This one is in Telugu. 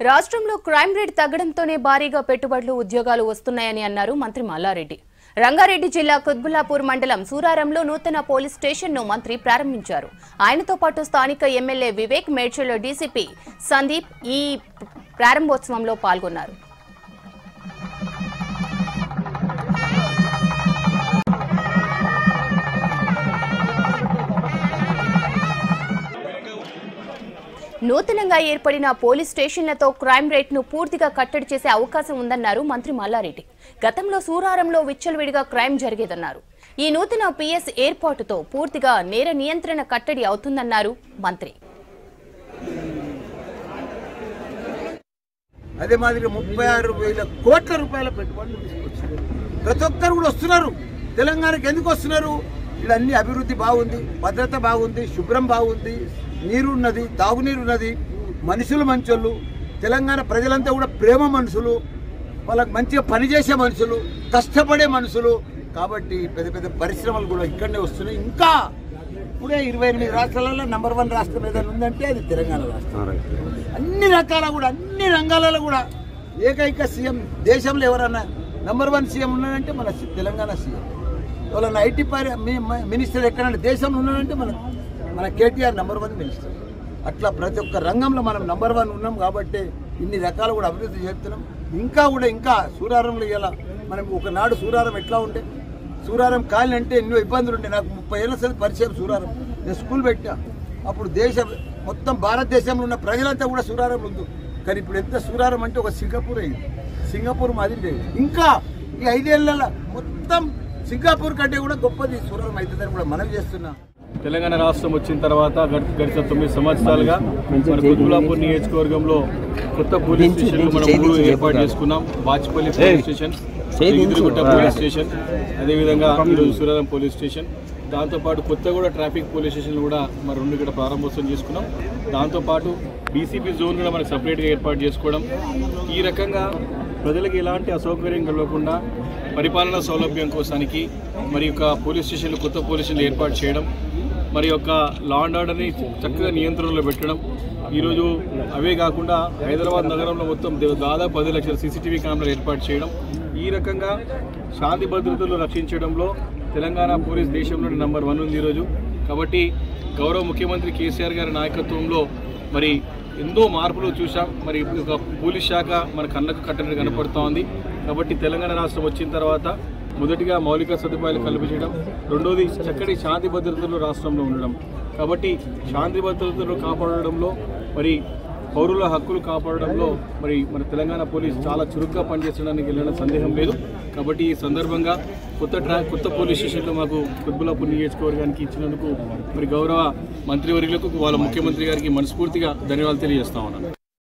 రాష్ట్రంలో క్రైమ్ రేట్ తగ్గడంతోనే భారీగా పెట్టుబడులు ఉద్యోగాలు వస్తున్నాయని అన్నారు మంత్రి మల్లారెడ్డి. రంగారెడ్డి జిల్లా కుత్బుల్లాపూర్ మండలం సూరారంలో నూతన పోలీస్ స్టేషన్ను మంత్రి ప్రారంభించారు. ఆయనతో పాటు స్థానిక ఎమ్మెల్యే వివేక్, మేడ్చల్ డీసీపీ సందీప్ ఈ ప్రారంభోత్సవంలో పాల్గొన్నారు. నూతనంగా ఏర్పడిన పోలీస్ స్టేషన్లతో క్రైమ్ రేట్ను పూర్తిగా కట్టడి చేసే అవకాశం ఉందన్నారు మంత్రి మల్లారెడ్డి. గతంలో సూరారంలో విచ్చలవిడిగా క్రైమ్ జరిగేదన్నారు. ఈ నూతన పిఎస్ ఏర్పాటుతో పూర్తిగా నేర నియంత్రణ కట్టడి అవుతుందన్నారు మంత్రి. అదే మాదిరి 36,000 కోట్ల రూపాయల పెట్టుబడులు తీసుకొచ్చారు. ప్రతి ఒక్కరు కూడా వస్తున్నారు. తెలంగాణకి ఎందుకు వస్తున్నారు? ఇక్కడ అన్ని అభివృద్ధి బాగుంది, భద్రత బాగుంది, శుభ్రం బాగుంది, నీరు ఉన్నది, తాగునీరు ఉన్నది, మనుషులు మంచోళ్ళు, తెలంగాణ ప్రజలంతా కూడా ప్రేమ మనుషులు, వాళ్ళకి మంచిగా పనిచేసే మనుషులు, కష్టపడే మనుషులు. కాబట్టి పెద్ద పెద్ద పరిశ్రమలు కూడా ఇక్కడనే వస్తున్నాయి. ఇంకా ఇప్పుడే 28 రాష్ట్రాలలో నంబర్ 1 రాష్ట్రం ఏదైనా ఉందంటే అది తెలంగాణ రాష్ట్రం. అన్ని రకాల కూడా అన్ని రంగాలలో కూడా ఏకైక సీఎం దేశంలో ఎవరన్నా నంబర్ 1 సీఎం ఉన్నాడంటే మన తెలంగాణ సీఎం. వాళ్ళని ఐటీ మినిస్టర్ ఎక్కడంటే దేశంలో ఉన్నాడంటే మన కేటీఆర్ నంబర్ 1 మినిస్టర్. అట్లా ప్రతి ఒక్క రంగంలో మనం నంబర్ 1 ఉన్నాం. కాబట్టి ఇన్ని రకాలు కూడా అభివృద్ధి చేస్తున్నాం. ఇంకా సూరారంలో ఇలా మనం ఒకనాడు సూరారం ఎట్లా ఉంటే, సూరారం కాలనీ అంటే ఎన్నో ఇబ్బందులు ఉండే. నాకు 30 ఏళ్ళ సార్ పరిచయం సూరారం. నేను స్కూల్ పెట్టా. అప్పుడు మొత్తం భారతదేశంలో ఉన్న ప్రజలంతా కూడా సూరారం ఉంది. కానీ ఇప్పుడు ఎంత సూరారం అంటే ఒక సింగపూర్ అయింది. సింగపూర్ మాదిరి లేదు. ఇంకా ఈ 5 ఏళ్ళ మొత్తం సింగపూర్ కంటే కూడా గొప్పది సూరారం అవుతుందని కూడా మనం చేస్తున్నాం. తెలంగాణ రాష్ట్రం వచ్చిన తర్వాత గడిచిన 9 సంవత్సరాలుగా మన కుత్బుల్లాపూర్ నియోజకవర్గంలో కొత్త పోలీస్ స్టేషన్లు మనం 3 ఏర్పాటు చేసుకున్నాం. బాచ్పల్లి పోలీస్ స్టేషన్, ఎగిరిగుట్ట పోలీస్ స్టేషన్, అదేవిధంగా ఈరోజు సూరారం పోలీస్ స్టేషన్. దాంతోపాటు కొత్తగూడ ట్రాఫిక్ పోలీస్ స్టేషన్లు కూడా మరి 2 ఇక్కడ ప్రారంభోత్సవం చేసుకున్నాం. దాంతోపాటు డీసీపీ జోన్ కూడా మనకు సపరేట్గా ఏర్పాటు చేసుకోవడం. ఈ రకంగా ప్రజలకు ఎలాంటి అసౌకర్యం కలగకుండా పరిపాలనా సౌలభ్యం కోసానికి మరి యొక్క పోలీస్ స్టేషన్లు, కొత్త పోలీస్ స్టేషన్లు ఏర్పాటు చేయడం, మరి యొక్క లా అండ్ ఆర్డర్ని చక్కగా నియంత్రణలో పెట్టడం. ఈరోజు అవే కాకుండా హైదరాబాద్ నగరంలో మొత్తం దాదాపు 10 లక్షల సీసీటీవీ కెమెరాలు ఏర్పాటు చేయడం. ఈ రకంగా శాంతి భద్రతలు రక్షించడంలో తెలంగాణ పోలీస్ దేశంలోని నంబర్ 1 ఉంది ఈరోజు. కాబట్టి గౌరవ ముఖ్యమంత్రి కేసీఆర్ గారి నాయకత్వంలో మరి ఎన్నో మార్పులు చూసాం. మరి ఒక పోలీస్ శాఖ మన కళ్ళకు కట్టడిగా కనపడుతూ ఉంది. కాబట్టి తెలంగాణ రాష్ట్రం వచ్చిన తర్వాత మొదటిగా మౌలిక సదుపాయాలు కల్పించడం, రెండోది చక్కటి శాంతి భద్రతలు రాష్ట్రంలో ఉండడం. కాబట్టి శాంతి భద్రతలు కాపాడడంలో మరి పౌరుల హక్కులు కాపాడడంలో మరి మన తెలంగాణ పోలీస్ చాలా చురుగ్గా పనిచేసడానికి వెళ్ళిన సందేహం లేదు. కాబట్టి ఈ సందర్భంగా కొత్త పోలీస్ స్టేషన్లో మాకు కుత్బుల్లాపూర్ నియోజకవర్గానికి ఇచ్చినందుకు మరి గౌరవ మంత్రివర్యులకు, వాళ్ళ ముఖ్యమంత్రి గారికి మనస్ఫూర్తిగా ధన్యవాదాలు తెలియజేస్తా ఉన్నాను.